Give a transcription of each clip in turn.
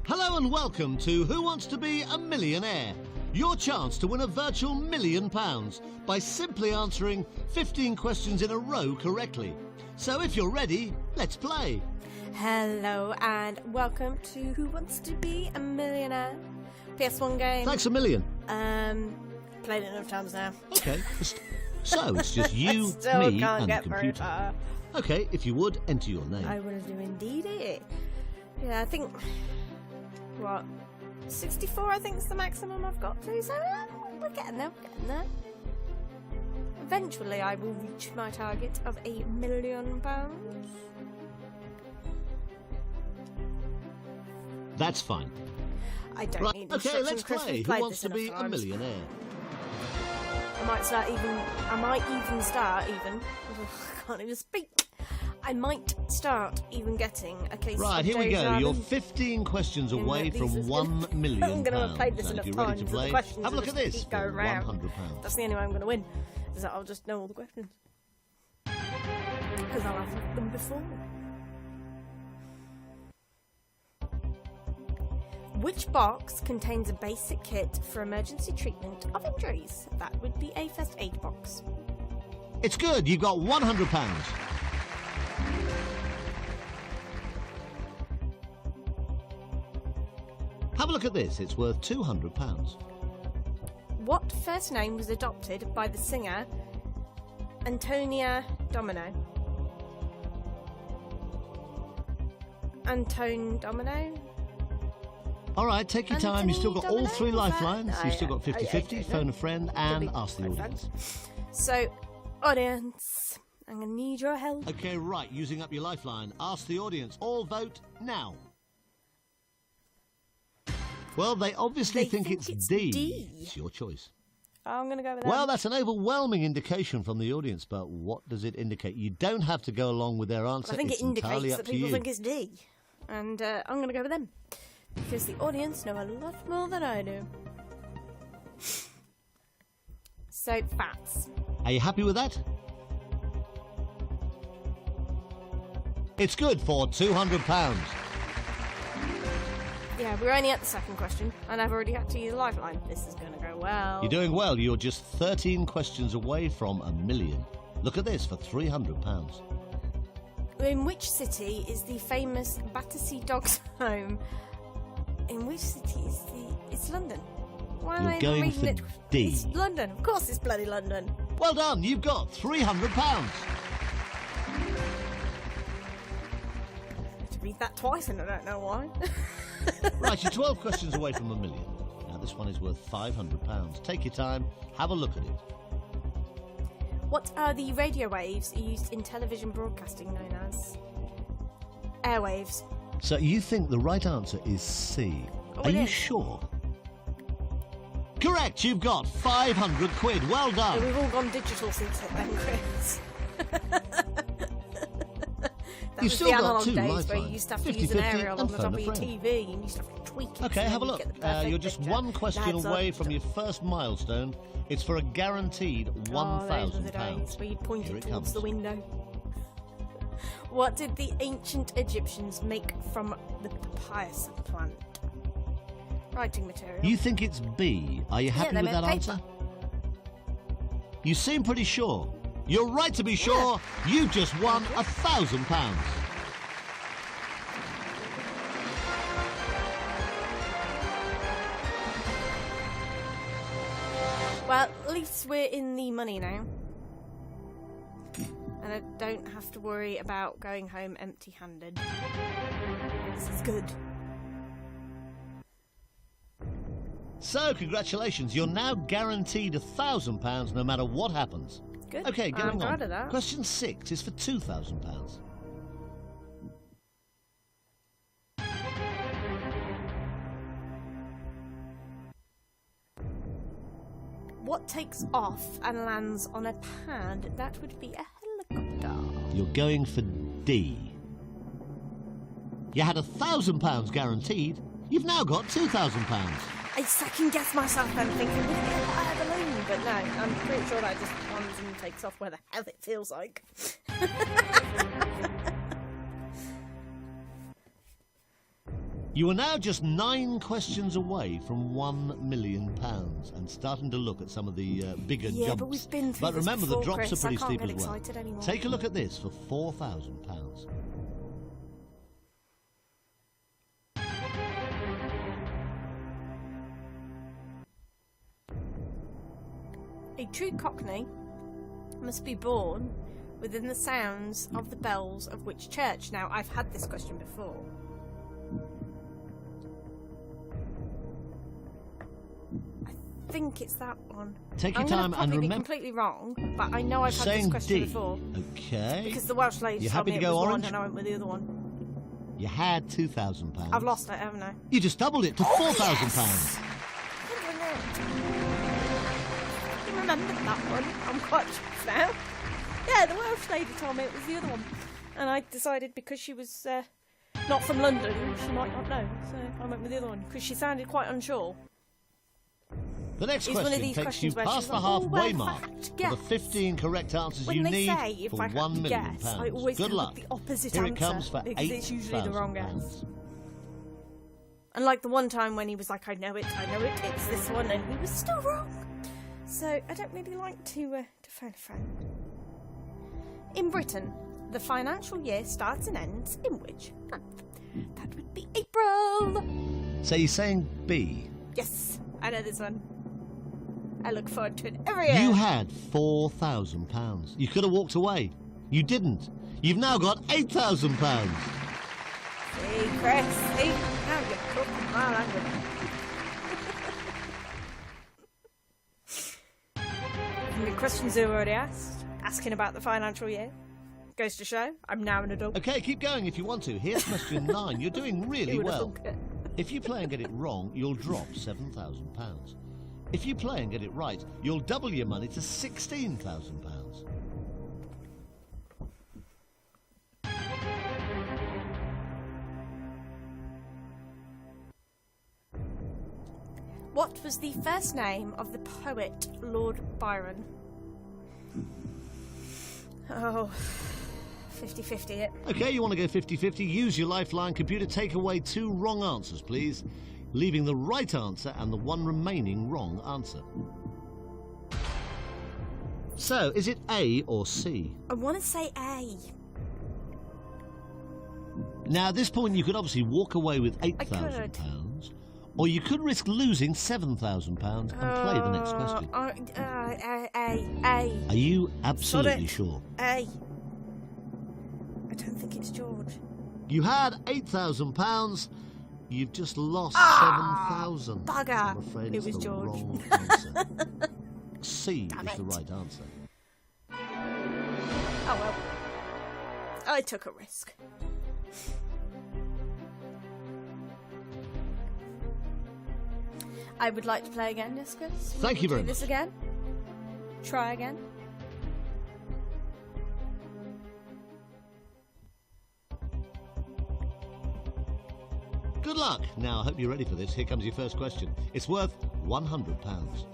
Hello and welcome to Who Wants to Be a Millionaire? Your chance to win a virtual £1 million by simply answering 15 questions in a row correctly. So if you're ready, let's play. Hello and welcome to Who Wants to Be a Millionaire? PS1 game. Thanks a million. Played it enough times now. Okay. So it's just you, Still me can't and get the very computer. far. Okay, if you would, enter your name. I will do indeed. Yeah, I think... What? 64 I think is the maximum I've got to, so we're getting there, Eventually I will reach my target of £1 million. That's fine. I don't need Okay, instructions, let's Chris. play. We've Who played Wants this to Be enough a times. Millionaire? I might even start I can't even speak. I might start even getting a case Right, of here we go. deja You're vu. 15 questions away from These £1 million. I'm going to have played this And enough if you're ready times to that the play, questions have a will look at just this keep for going round. £100. That's the only way I'm going to win, is that I'll just know all the questions. Because I'll have had them before. Which box contains a basic kit for emergency treatment of injuries? That would be a first aid box. It's good. You've got £100. Have a look at this. It's worth £200. What first name was adopted by the singer Antonia Domino? Antone Domino? All right, take your time. You've still got all 3 lifelines. You've still got 50-50, phone a friend, and ask the audience. So, audience, I'm going to need your help. Okay, right, using up your lifeline. Ask the audience. All vote now. Well, they obviously think it's D. It's your choice. I'm going to go with that. Well, that's an overwhelming indication from the audience, but what does it indicate? You don't have to go along with their answer. I think it's it indicates entirely up that to people you. think it's D. And I'm going to go with them. Because the audience know a lot more than I do. So, fats. Are you happy with that? It's good for £200. Yeah, we're only at the second question, and I've already had to use a lifeline. This is going to go well. You're doing well. You're just 13 questions away from £1 million. Look at this for £300. In which city is the famous Battersea Dogs home? In which city is It's London. Why am I You're going reading for it? D. It's London. Of course it's bloody London. Well done. You've got £300. To read that twice and I don't know why. Right, you're 12 questions away from £1 million. Now, this one is worth £500. Take your time. Have a look at it. What are the radio waves used in television broadcasting known as? Airwaves. So you think the right answer is C. Oh, Are it you is. sure? Correct. You've got £500. Well So done. we've all gone digital since then, Chris. That You've was still the got analog 2 days where lifelines. you used to have to use 50-50 an aerial on and the top phone of a your friend. TV and you used to have to tweak it. Okay, and have a then look. you'd get the perfect You're just picture. 1 question Lads away up. from your first milestone. It's for a guaranteed Oh, those were the days £1,000. where you'd point Here it it towards comes. the window. What did the ancient Egyptians make from the papyrus plant? Writing material. You think it's B. Are you happy they with that meant answer? You seem pretty sure. You're right to be sure. You've just won £1,000. Well, at least we're in the money now. And I don't have to worry about going home empty-handed. This is good. So, congratulations. You're now guaranteed £1,000 no matter what happens. Good. Okay, I'm going proud on. of that. Question 6 is for £2,000. What takes off and lands on a pad? That would be a helicopter. You're going for D. You had £1,000 guaranteed. You've now got £2,000. I second guess myself and thinking, would it be a hot air balloon? But no, I'm pretty sure that just lands and takes off where the hell it feels like. You are now just 9 questions away from £1 million and starting to look at some of the bigger jumps. Yeah, but we've been through But this remember, before, the drops Chris. are pretty I can't steep get as well. excited anymore. Take a look at this for £4,000. A true Cockney must be born within the sounds of the bells of which church? Now, I've had this question before. I think it's that one. Take your I'm time gonna and probably be remember. completely wrong, but I know I've had this Saying question D. before. Okay. Because the Welsh lady You told happy me to it go was orange? one and I went with the other one. You had £2,000. I've lost it, haven't I? You just doubled it to £4,000. Yes! I remembered that one. I'm quite chuffed now. Yeah, the Welsh lady told me it was the other one. And I decided because she was not from London, she might not know. So I went with the other one because she sounded quite unsure. The next It's one of question these takes questions you where past she's the like, halfway well, mark fact, for yes. the 15 correct answers When you they need say if for I had £1 to million. guess, I always Good go luck. with the opposite Here answer it comes for because it's usually the wrong £8,000. guess. And like the one time when he was like, I know it, it's this one, and he was still wrong. So I don't really like to phone a friend. In Britain, the financial year starts and ends in which month? That would be April. So you're saying B? Yes, I know this one. I look forward to it every year. You had £4,000. You could have walked away. You didn't. You've now got £8,000. See, Chris, see? Now you're talking my language. The questions you already asked, asking about the financial year, goes to show I'm now an adult. Okay, keep going if you want to. Here's question 9. You're doing really Who would have well. thunk it? If you play and get it wrong, you'll drop £7,000. If you play and get it right, you'll double your money to £16,000. What was the first name of the poet Lord Byron? Oh, 50-50 it. Okay, you want to go 50-50? Use your lifeline. Computer, take away 2 wrong answers, please, leaving the right answer and the one remaining wrong answer. So, is it A or C? I want to say A. Now, at this point, you could obviously walk away with £8,000, or you could risk losing £7,000 and play the next question. A. Are you absolutely sure? A. I don't think it's George. You had £8,000. You've just lost £7,000. Bugger. I'm afraid It it's was the George. wrong answer. C Damn is the it. right answer. Oh well. I took a risk. I would like to play again, yes, Chris? Thank you very Do this much. again? Try again? Good luck. Now, I hope you're ready for this. Here comes your first question. It's worth £100.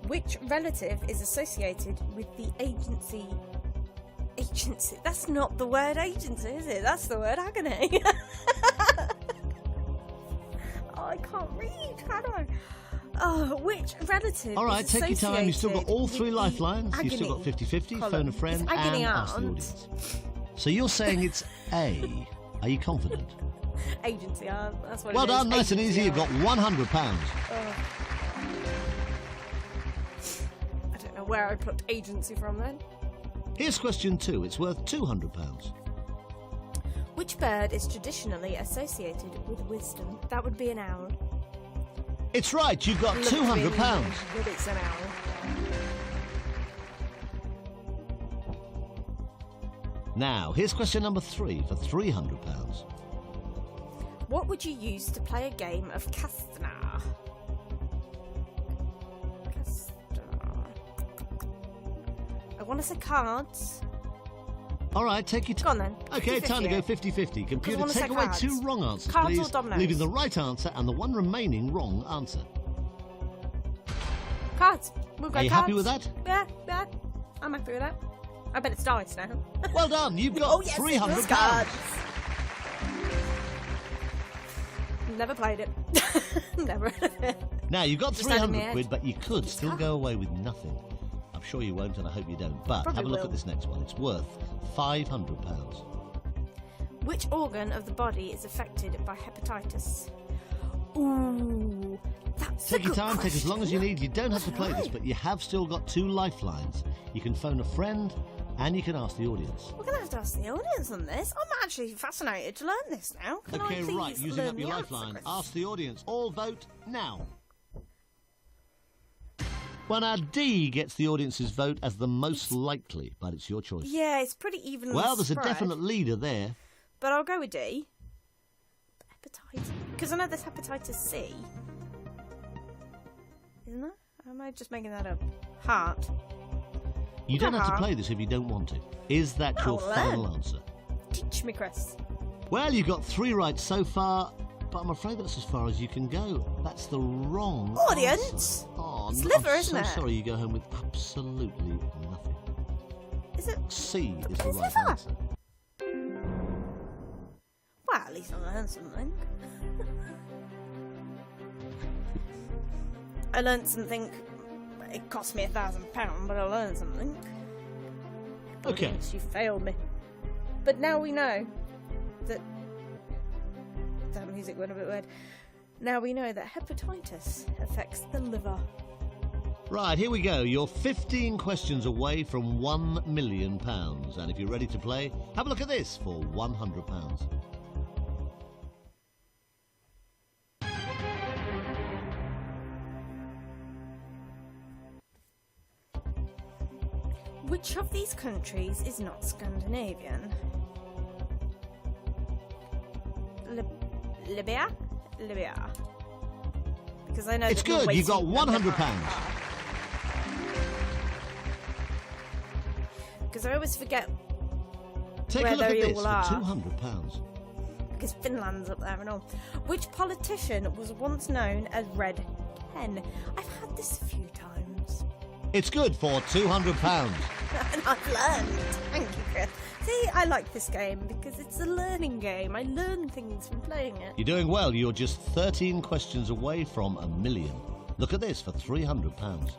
Which relative is associated with the agency? Agency? That's not the word agency, is it? That's the word agony. Oh, I can't read. How do I? Oh, which relative? All right, is take your time. You've still got all associated 3 with the lifelines. You've still got agony 50-50, column? phone a friend, It's agony and ask the aunt. audience. So you're saying it's A. Are you confident? Agency, that's what Well it is. done, nice and easy. You've got £100. I don't know where I plucked agency from then. Here's question 2. It's worth £200. Which bird is traditionally associated with wisdom? That would be an owl. It's right. You've got Look, £200. really, but it's an owl. Now, here's question number 3 for £300. What would you use to play a game of Castana? I want to say cards. All right, take your Go time. on then. Okay, 50-50 time to go it. 50-50. Computer, wanna take say away cards. 2 wrong answers, Cards or please, dominoes? leaving the right answer and the one remaining wrong answer. Cards. cards. We'll go Are you cards. happy with that? Yeah, I'm happy with that. I bet it's dice now. Well done, you've got Oh, yes, £300. it's cards. Never played it. Never. Now, you've got Just had it in my 300 head. quid, but you could It's still hard. go away with nothing. I'm sure you won't, and I hope you don't. But Probably have a look will. at this next one. It's worth £500. Which organ of the body is affected by hepatitis? Ooh, that's Take a your good time, take as long as you question. need. You don't have to play this, Right. but you have still got 2 lifelines. You can phone a friend, and you can ask the audience. We're gonna have to ask the audience on this. I'm actually fascinated to learn this now. Can Okay, I please right, using learn up your the answer, lifeline, Chris? ask the audience. All vote now. Well, now D gets the audience's vote as the most likely, but it's your choice. Yeah, it's pretty evenly Well, there's a spread, definite leader there. but I'll go with D. Hepatitis, because I know there's hepatitis C. Isn't there? Or am I just making that up? Heart. You don't have to Uh-huh. play this if you don't want to. Is that your I'll final learn. answer? Teach me, Chris. Well, you've got 3 right so far, but I'm afraid that's as far as you can go. That's the wrong Audience? answer. Oh, It's no, liver, I'm isn't so it? sorry you go home with absolutely nothing. Is it? C is the It's right liver. answer. Well, at least I learned something. I learned something. It cost me £1,000, but I learned something. Okay. Audience, you failed me. But now we know that. That music went a bit weird. Now we know that hepatitis affects the liver. Right, here we go. You're 15 questions away from £1 million. And if you're ready to play, have a look at this for £100. Which of these countries is not Scandinavian? Libya? Libya. Because I know It's that we're good. You've got waiting for £100. Because I always forget Take where a look at they this all for are. £200. Because Finland's up there and all. Which politician was once known as Red Ken? I've had this a few times. It's good for £200. And I've learned. Thank you, Chris. See, I like this game because it's a learning game. I learn things from playing it. You're doing well. You're just 13 questions away from £1 million. Look at this for £300.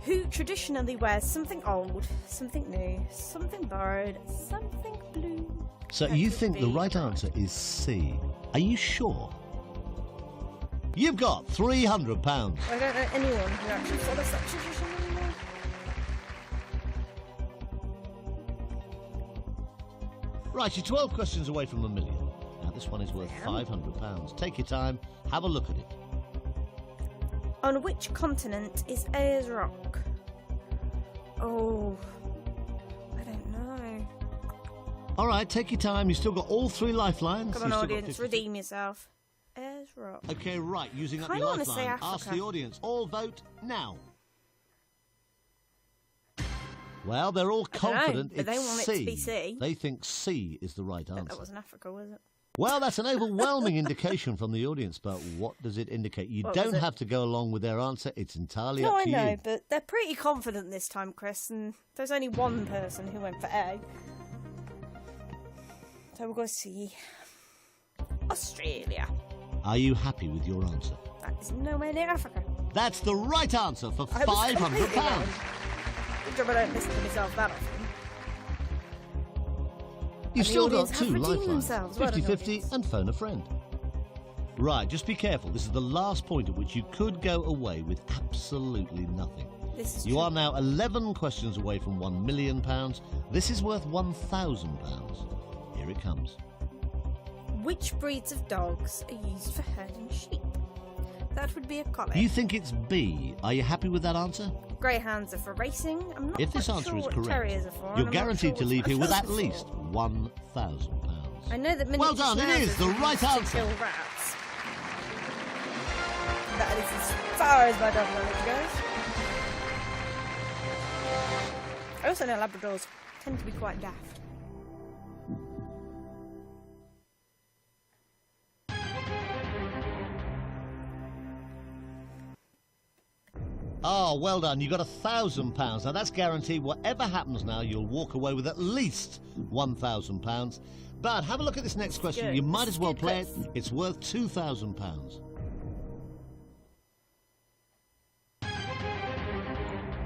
Who traditionally wears something old, something new, something borrowed, something blue? So That you could think the be right answer is C. Are you sure? You've got £300. I don't know anyone who actually follows that tradition anymore. Right, you're 12 questions away from £1 million. Now this one is worth Damn. £500. Take your time, have a look at it. On which continent is Ayers Rock? Oh, I don't know. All right, take your time. You've still got all 3 lifelines. Come on, You've still got audience, 50. redeem yourself. Ayers Rock. Okay, right, using up Kinda your wanna say lifeline. Ask Africa. the audience. All vote now. Well, they're all I don't know, confident but they it's want it C. to be C. They think C is the right That answer. wasn't Africa, was it? Well, that's an overwhelming indication from the audience, but what does it indicate? You What don't was it? have to go along with their answer. It's entirely No, up I to know, you. but they're pretty confident this time, Chris, and there's only one person who went for A. So we'll go see Australia. Are you happy with your answer? That is nowhere near Africa. That's the right answer for I was completely wrong. £500. Good job I don't listen to myself that often. You've the still got audience 2 have redeemed lifelines, themselves. Well done, 50-50 audience. and phone a friend. Right, just be careful. This is the last point at which you could go away with absolutely nothing. This is You true. are now 11 questions away from £1 million. This is worth £1,000. Here it comes. Which breeds of dogs are used for herding sheep? That would be a collie. You think it's B. Are you happy with that answer? Greyhounds are for racing. I'm not If quite this answer sure is what correct, terriers are for. and you're I'm not guaranteed sure to leave here with at what least £1,000. I know that Well done, it is the right to answer. kill rats. That is as far as my dog knowledge goes. I also know Labradors tend to be quite daft. Oh, well done. You got £1,000. Now, that's guaranteed. Whatever happens now, you'll walk away with at least £1,000. But have a look at this next question. Good. You might as well Good, play it. Chris. It's worth £2,000.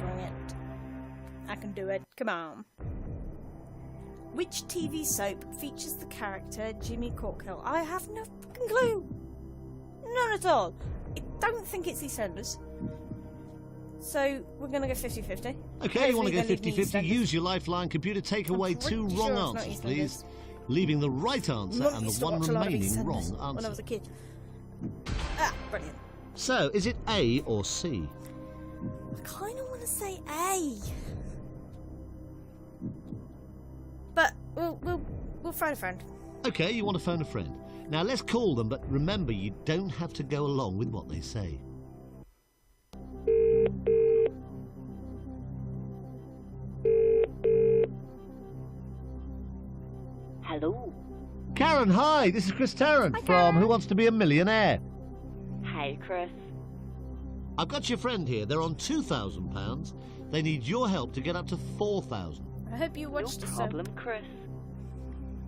Brilliant. I can do it. Come on. Which TV soap features the character Jimmy Corkhill? I have no fucking clue. None at all. I don't think it's EastEnders. So we're going to go 50-50. Okay, you want to go Hopefully they'll leave 50-50? me Use your lifeline. Computer, take away pretty two sure wrong it's not answers, EastEnders. please. Leaving the right answer Mum and used the to one watch a lot of remaining EastEnders wrong when I answer. was a kid. Ah, brilliant. So, is it A or C? I kind of want to say A. But we'll phone a friend. Okay, you want to phone a friend. Now, let's call them, but remember, you don't have to go along with what they say. Hello. Karen, hi, this is Chris Tarrant Hi, from Karen. Who Wants to Be a Millionaire. Hi, Chris. I've got your friend here. They're on £2,000. They need your help to get up to £4,000. I hope you No watched the soap. problem, Chris.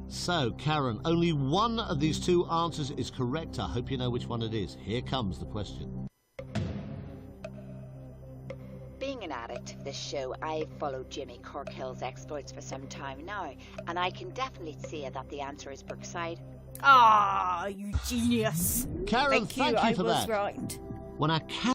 So, Karen, only one of these two answers is correct. I hope you know which one it is. Here comes the question. Being an addict of this show, I've followed Jimmy Corkhill's exploits for some time now, and I can definitely say that the answer is Brookside. Ah, you genius. Karen, Thank you, thank you I for was that. right. When I can...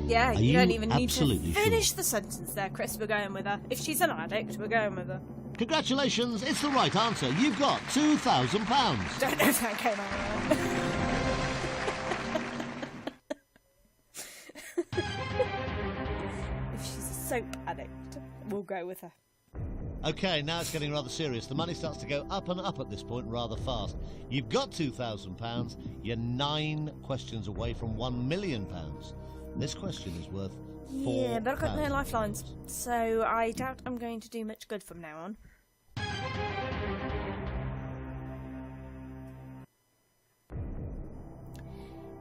Yeah, Are you don't you even need to absolutely finish sure? the sentence there, Chris. We're going with her. If she's an addict, we're going with her. Congratulations, it's the right answer. You've got £2,000. Don't know if that came out right. If she's a soap addict, we'll go with her. Okay, now it's getting rather serious. The money starts to go up and up at this point rather fast. You've got £2,000. You're 9 questions away from £1 million. This question is worth £4,000. Yeah, but I've got no lifelines, so I doubt I'm going to do much good from now on.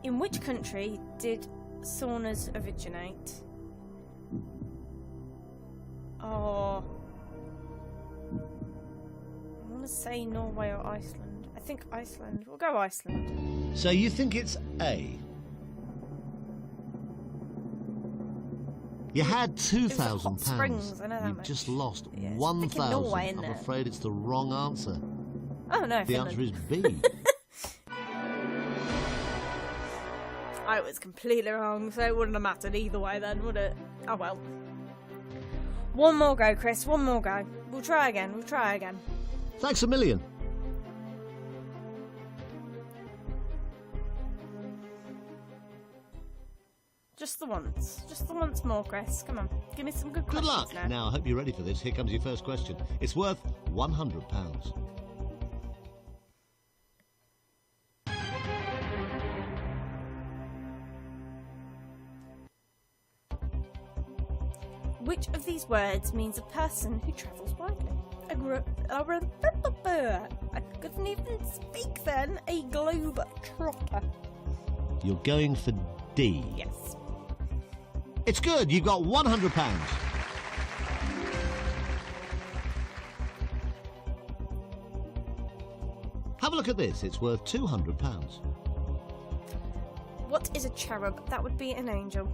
In which country did saunas originate? Oh, I want to say Norway or Iceland. I think Iceland. We'll go Iceland. So you think it's A? You had Hot Springs, I know £2,000. that You've much. just lost Yeah, it's thinking Norway, £1,000. isn't I'm it? afraid it's the wrong answer. Oh no, The Finland. answer is B. I was completely wrong, so it wouldn't have mattered either way then, would it? Oh well. One more go, Chris. One more go. We'll try again. We'll try again. Thanks a million. Just the once. Just the once more, Chris. Come on. Give me some good Good questions luck. now. Now, I hope you're ready for this. Here comes your first question. It's worth £100. Which of these words means a person who travels widely? I couldn't even speak then. A globe trotter. You're going for D. Yes. It's good. You've got £100. Have a look at this. It's worth £200. What is a cherub? That would be an angel.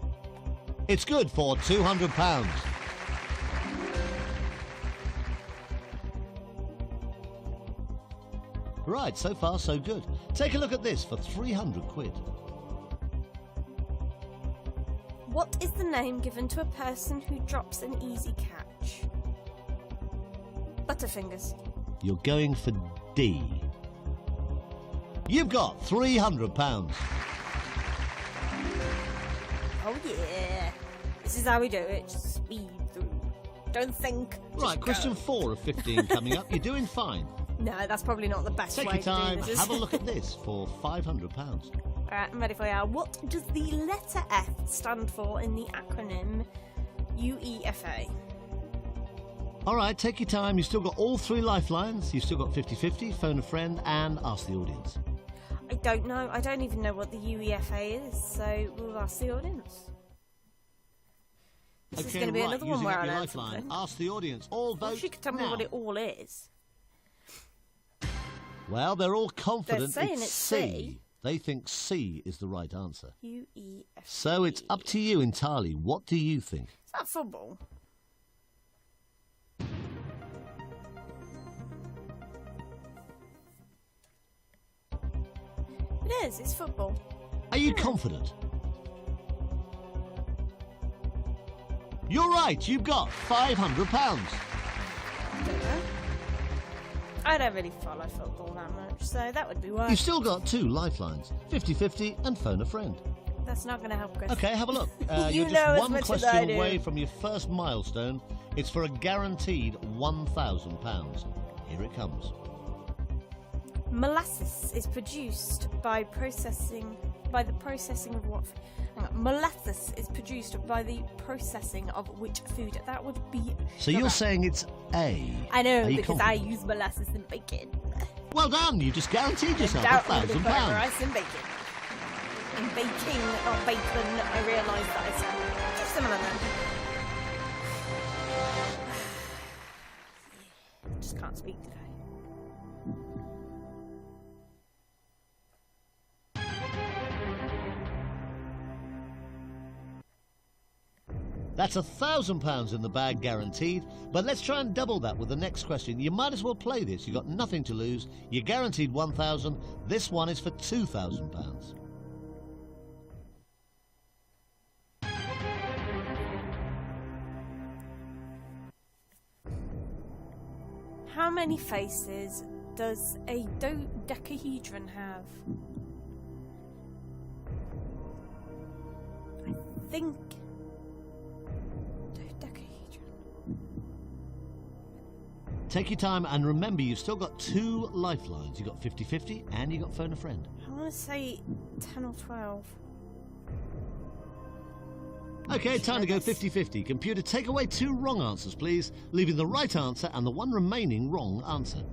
It's good for £200. Right, so far so good. Take a look at this for £300. What is the name given to a person who drops an easy catch? Butterfingers. You're going for D. You've got £300. Oh yeah. This is how we do it. Just speed through. Don't think. Just Right, question go. 4 of 15 coming up. You're doing fine. No, that's probably not the best Take way your time, to do this. have a look at this for £500. Alright, I'm ready for you. What does the letter F stand for in the acronym UEFA? All right, take your time. You've still got all 3 lifelines. You've still got 50-50, phone a friend, and ask the audience. I don't know. I don't even know what the UEFA is, so we'll ask the audience. This is Okay, going to be right, another one using where up I your learn lifeline. something. Ask the audience. All vote Well, she could tell me now. what it all is. Well, they're all confident saying it's it's C. C. They think C is the right answer. U-E-F. So it's up to you entirely. What do you think? Is that football? It is. It's football. Are you confident? You're right. You've got £500. Don't know. I don't really follow football that much, so that would be why. You've still got 2 lifelines, 50-50 and phone a friend. That's not going to help, Chris. Okay, have a look. You You're know just as one much as question I do. away from your first milestone. It's for a guaranteed £1,000. Here it comes. Molasses is produced by the processing of what? Hang on. Molasses is produced by the processing of which food? That would be. So you're sugar. saying it's A. I know, Are you because I confident? use molasses in bacon. Well done. You just guaranteed yourself Doubt I'm gonna put £1,000. rice in bacon. In baking, not bacon, I realised that I sound just similar then. Just can't speak today. That's £1,000 in the bag guaranteed, but let's try and double that with the next question. You might as well play this. You've got nothing to lose. You're guaranteed £1,000. This one is for £2,000. How many faces does a dodecahedron have? I think dodecahedron. Take your time and remember you've still got 2 lifelines. You've got 50-50 and you've got phone a friend. I want to say 10 or 12. Okay, time to go 50-50. Computer, take away 2 wrong answers, please, leaving the right answer and the one remaining wrong answer.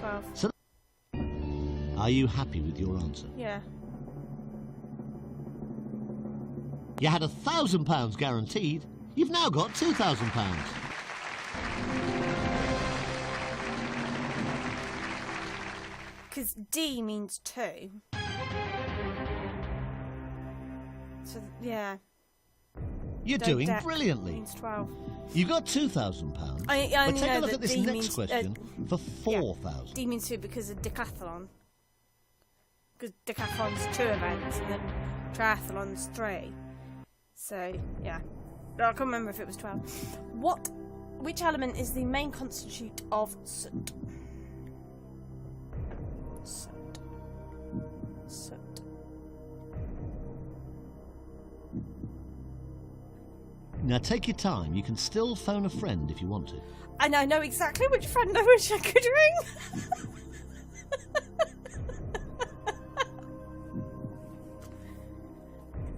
12. So, are you happy with your answer? Yeah. You had £1,000 guaranteed. You've now got £2,000. Because D means 2. So, yeah. You're doing Dodec brilliantly. means 12. You got £2,000. I But only take know a look that at this D next means, question for yeah. £4,000. D means 2 because of decathlon. Because decathlon's 2 events and then triathlon's 3. So, yeah. I can't remember if it was 12. Which element is the main constituent of soot? Soot. Soot. Now take your time. You can still phone a friend if you want to. And I know exactly which friend I wish I could ring.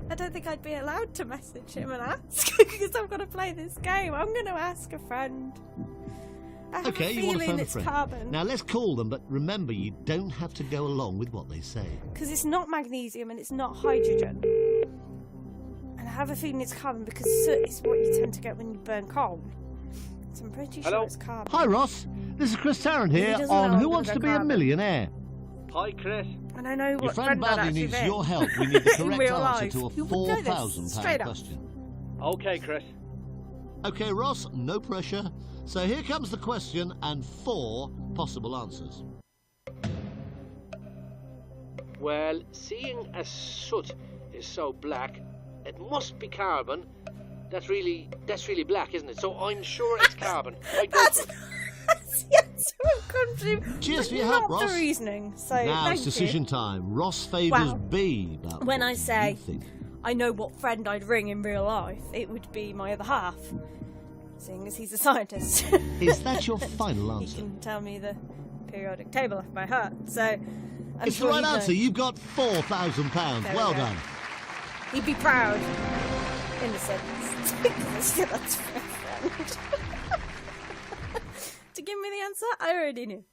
I don't think I'd be allowed to message him and ask because I'm going to play this game. I'm going to ask a friend. I have Okay, a you want to feeling phone a it's friend. carbon. Now let's call them, but remember you don't have to go along with what they say. Because it's not magnesium and it's not hydrogen. And I have a feeling it's carbon because soot is what you tend to get when you burn coal. So I'm pretty sure it's carbon. Hi Ross, this is Chris Tarrant He here doesn't know on I'm Who gonna Wants go to Be a carbon. Millionaire. Hi, Chris. And I know Your what friend friend I'd badly actually needs ring. your help. We need the In correct real answer life. to a You would know this, £4,000 straight up. question. Okay, Chris. Okay, Ross, no pressure. So here comes the question and 4 possible answers. Well, seeing as soot is so black, it must be carbon. That's really black, isn't it? So I'm sure it's carbon. I go That's for it. yes, we've come to. Cheers but for your help, not the Ross. reasoning. So Now thank it's decision you. time. Ross favours Well, B. But when what I do say- you think? I know what friend I'd ring in real life. It would be my other half, seeing as he's a scientist. Is that your final He answer? can tell me the periodic table off by heart. So I'm It's sure the right he'd know. answer. You've got £4,000. There we Well go. done. He'd be proud, in a sense. I still had to ring a friend. To give me the answer, I already knew.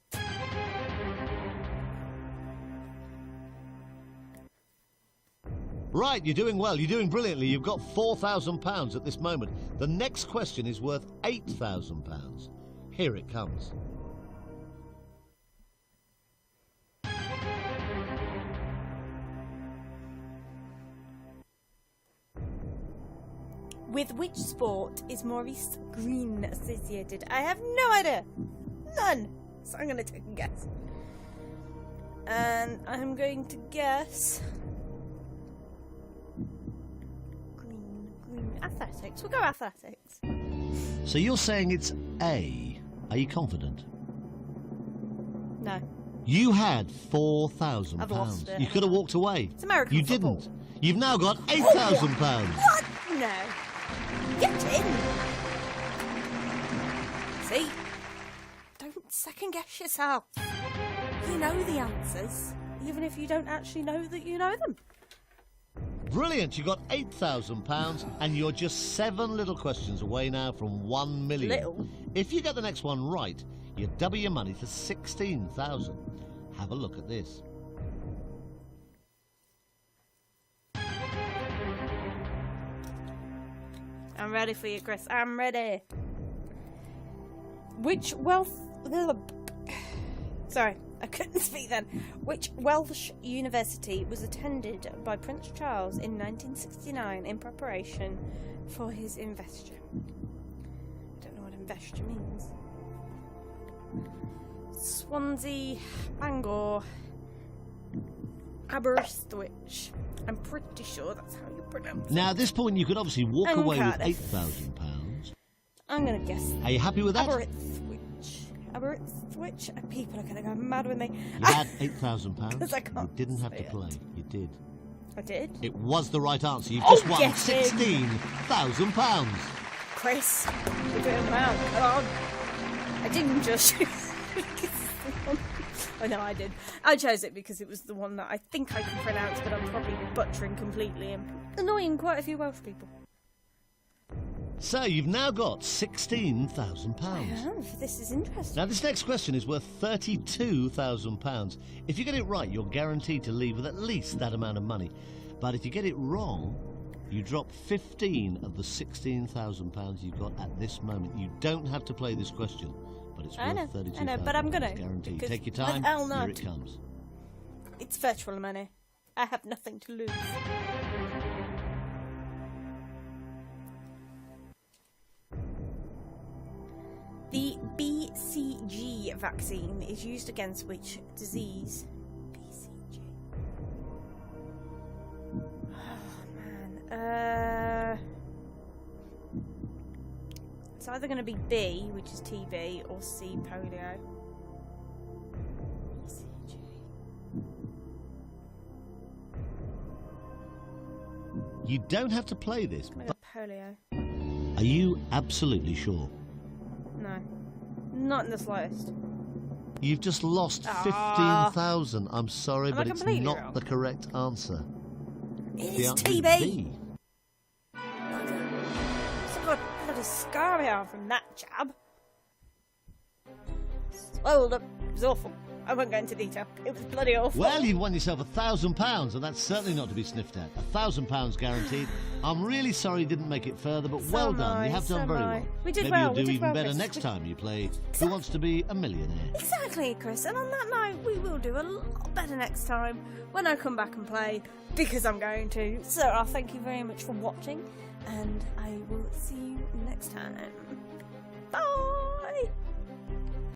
Right, you're doing well. You're doing brilliantly. You've got £4,000 at this moment. The next question is worth £8,000. Here it comes. With which sport is Maurice Green associated? I have no idea. None. So I'm going to take a guess. And I'm going to guess... Green athletics. We'll go athletics. So you're saying it's A. Are you confident? No. You had £4,000. I've lost it. You could have walked away. It's American You football. didn't. You've now got £8,000. What? No. Get in. See? Don't second guess yourself. You know the answers, even if you don't actually know that you know them. Brilliant. You got £8,000 and you're just 7 little questions away now from 1 million. Little? If you get the next one right, you double your money to 16,000. Have a look at this. I'm ready for you, Chris. I'm ready. Which Welsh... Sorry, I couldn't speak then. Which Welsh university was attended by Prince Charles in 1969 in preparation for his investiture? I don't know what investiture means. Swansea, Bangor, Aberystwyth. I'm pretty sure that's how you pronounce it. Now, at this point, you could obviously walk And away with Cardiff. £8,000. I'm going to guess. Are you happy with that? Aberystwyth. People are going to go mad with me. You had £8,000. 'Cause I can't You didn't have to say it. play. You did. I did. It was the right answer. You've Oh, just won get in. £16,000. Chris, you're doing well. Come on. I didn't just choose. Oh no, I did. I chose it because it was the one that I think I can pronounce, but I'm probably butchering completely and annoying quite a few Welsh people. So you've now got £16,000. Oh, this is interesting. Now, this next question is worth £32,000. If you get it right, you're guaranteed to leave with at least that amount of money. But if you get it wrong, you drop 15 of the £16,000 you've got at this moment. You don't have to play this question, but it's I know, worth £32,000. I know, but I'm gonna, Guaranteed. because Take your why time. the hell Here not? it comes. It's virtual money. I have nothing to lose. The BCG vaccine is used against which disease? BCG. Oh man. It's either going to be B, which is TB, or C, polio. BCG. You don't have to play this, I'm going but to go polio. are you absolutely sure? No. Not in the slightest. You've just lost Ah. 15,000. I'm sorry, Am I but it's completely not wrong? the correct answer. It The is answer is TB! B. I've got a bloody scar here from that jab. Swelled up. It was awful. I won't go into detail. It was bloody awful. Well, you've won yourself £1,000, and that's certainly not to be sniffed at. £1,000 guaranteed. I'm really sorry you didn't make it further, but So well am done. I, You have so done am very I. well. We did Maybe well, you'll we do did even well, better Chris. next time you play Who Wants to Be a Millionaire? Exactly, Chris. And on that note, we will do a lot better next time when I come back and play, because I'm going to. So I'll thank you very much for watching, and I will see you next time.